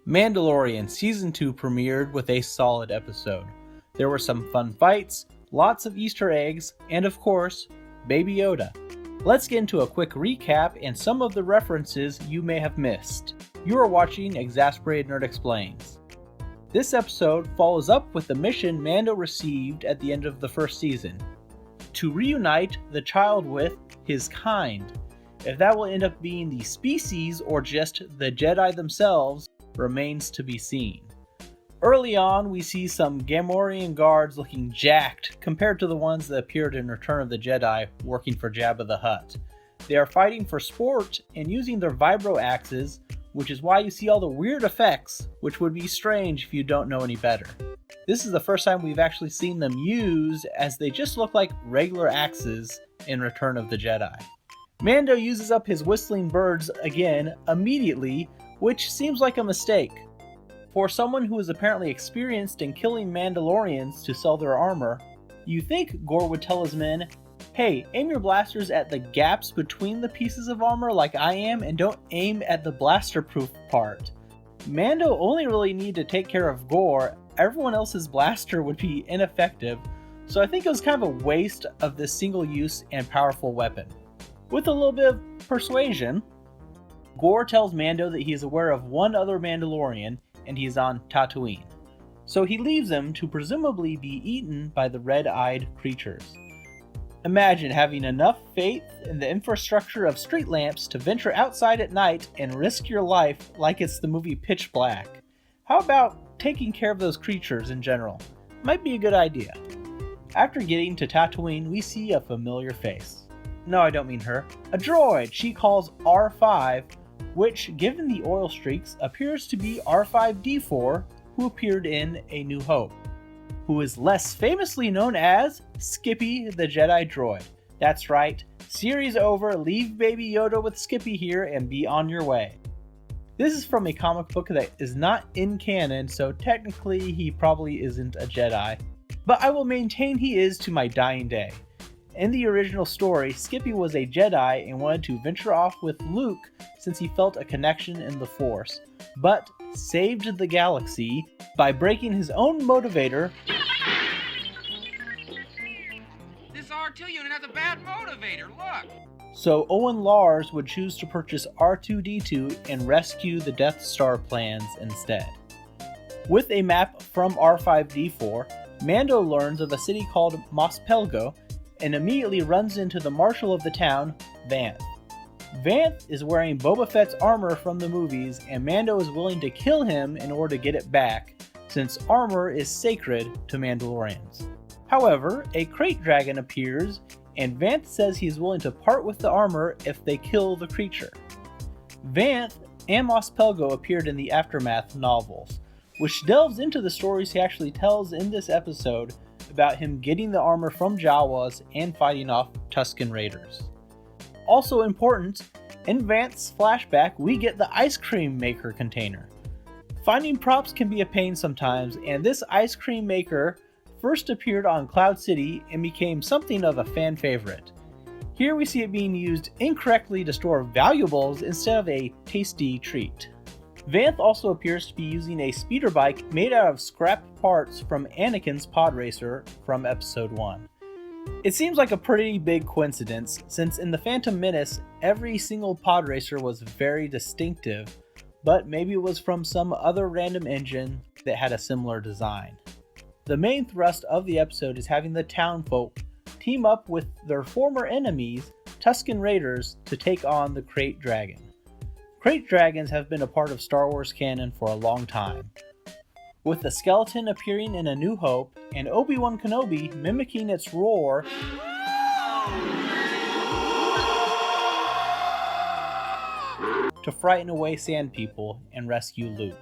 Mandalorian Season 2 premiered with a solid episode. There were some fun fights, lots of Easter eggs, and of course, Baby Yoda. Let's get into a quick recap and some of the references you may have missed. You are watching Exasperated Nerd Explains. This episode follows up with the mission Mando received at the end of the first season, to reunite the child with his kind. If that will end up being the species or just the Jedi themselves remains to be seen. Early on, we see some Gamorrean guards looking jacked compared to the ones that appeared in Return of the Jedi working for Jabba the Hutt. They are fighting for sport and using their vibro axes, which is why you see all the weird effects, which would be strange if you don't know any better. This is the first time we've actually seen them used, as they just look like regular axes in Return of the Jedi. Mando uses up his whistling birds again immediately, which seems like a mistake. For someone who is apparently experienced in killing Mandalorians to sell their armor, you think Gore would tell his men, hey, aim your blasters at the gaps between the pieces of armor like I am, and don't aim at the blaster-proof part. Mando only really need to take care of Gore, everyone else's blaster would be ineffective, so I think it was kind of a waste of this single-use and powerful weapon. With a little bit of persuasion, Gore tells Mando that he is aware of one other Mandalorian, and he is on Tatooine. So he leaves him to presumably be eaten by the red-eyed creatures. Imagine having enough faith in the infrastructure of street lamps to venture outside at night and risk your life like it's the movie Pitch Black. How about taking care of those creatures in general? Might be a good idea. After getting to Tatooine, we see a familiar face. No, I don't mean her. A droid she calls R5, which, given the oil streaks, appears to be R5-D4, who appeared in A New Hope, who is less famously known as Skippy the Jedi Droid. That's right, series over, leave Baby Yoda with Skippy here and be on your way. This is from a comic book that is not in canon, so technically he probably isn't a Jedi, but I will maintain he is to my dying day. In the original story, Skippy was a Jedi and wanted to venture off with Luke since he felt a connection in the Force, but saved the galaxy by breaking his own motivator. This R2 unit has a bad motivator, look! So Owen Lars would choose to purchase R2-D2 and rescue the Death Star plans instead. With a map from R5-D4, Mando learns of a city called Mos Pelgo and immediately runs into the marshal of the town, Vanth. Vanth is wearing Boba Fett's armor from the movies, and Mando is willing to kill him in order to get it back, since armor is sacred to Mandalorians. However, a crate dragon appears, and Vanth says he is willing to part with the armor if they kill the creature. Vanth and Mos Pelgo appeared in the Aftermath novels, which delves into the stories he actually tells in this episode about him getting the armor from Jawas and fighting off Tusken Raiders. Also important, in Vanth's flashback we get the ice cream maker container. Finding props can be a pain sometimes, and this ice cream maker first appeared on Cloud City and became something of a fan favorite. Here we see it being used incorrectly to store valuables instead of a tasty treat. Vanth also appears to be using a speeder bike made out of scrap parts from Anakin's pod racer from Episode 1. It seems like a pretty big coincidence, since in The Phantom Menace, every single pod racer was very distinctive, but maybe it was from some other random engine that had a similar design. The main thrust of the episode is having the townfolk team up with their former enemies, Tusken Raiders, to take on the Krayt Dragon. Krayt Dragons have been a part of Star Wars canon for a long time, with the skeleton appearing in A New Hope and Obi-Wan Kenobi mimicking its roar to frighten away Sand People and rescue Luke.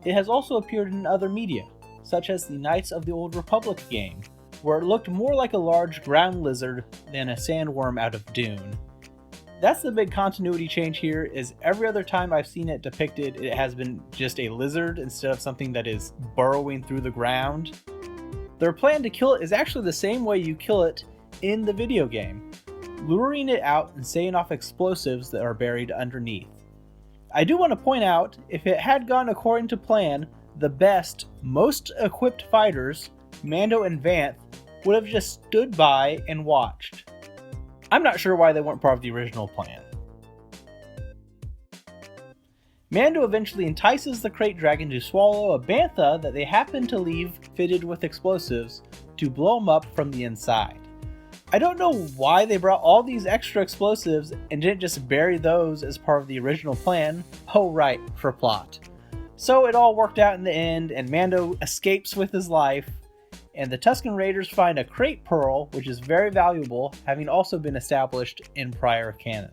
It has also appeared in other media, such as the Knights of the Old Republic game, where it looked more like a large ground lizard than a sandworm out of Dune. That's the big continuity change here, is every other time I've seen it depicted, it has been just a lizard instead of something that is burrowing through the ground. Their plan to kill it is actually the same way you kill it in the video game, luring it out and setting off explosives that are buried underneath. I do want to point out, if it had gone according to plan, the best, most equipped fighters, Mando and Vanth, would have just stood by and watched. I'm not sure why they weren't part of the original plan. Mando eventually entices the Krayt Dragon to swallow a bantha that they happen to leave fitted with explosives to blow him up from the inside. I don't know why they brought all these extra explosives and didn't just bury those as part of the original plan. Oh right, for plot. So it all worked out in the end, and Mando escapes with his life, and the Tusken Raiders find a Krayt Pearl, which is very valuable, having also been established in prior canon.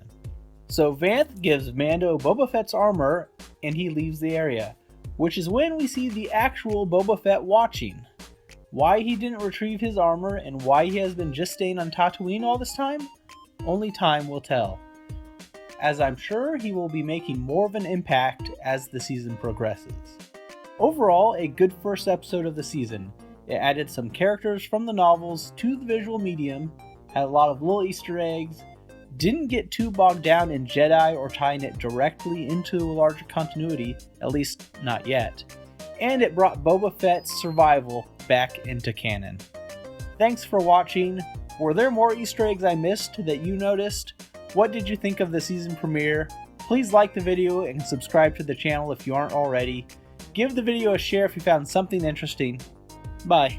So Vanth gives Mando Boba Fett's armor, and he leaves the area, which is when we see the actual Boba Fett watching. Why he didn't retrieve his armor and why he has been just staying on Tatooine all this time? Only time will tell, as I'm sure he will be making more of an impact as the season progresses. Overall, a good first episode of the season. It added some characters from the novels to the visual medium, had a lot of little Easter eggs, didn't get too bogged down in Jedi or tying it directly into a larger continuity, at least not yet, and it brought Boba Fett's survival back into canon. Thanks for watching. Were there more Easter eggs I missed that you noticed? What did you think of the season premiere? Please like the video and subscribe to the channel if you aren't already. Give the video a share if you found something interesting. Bye.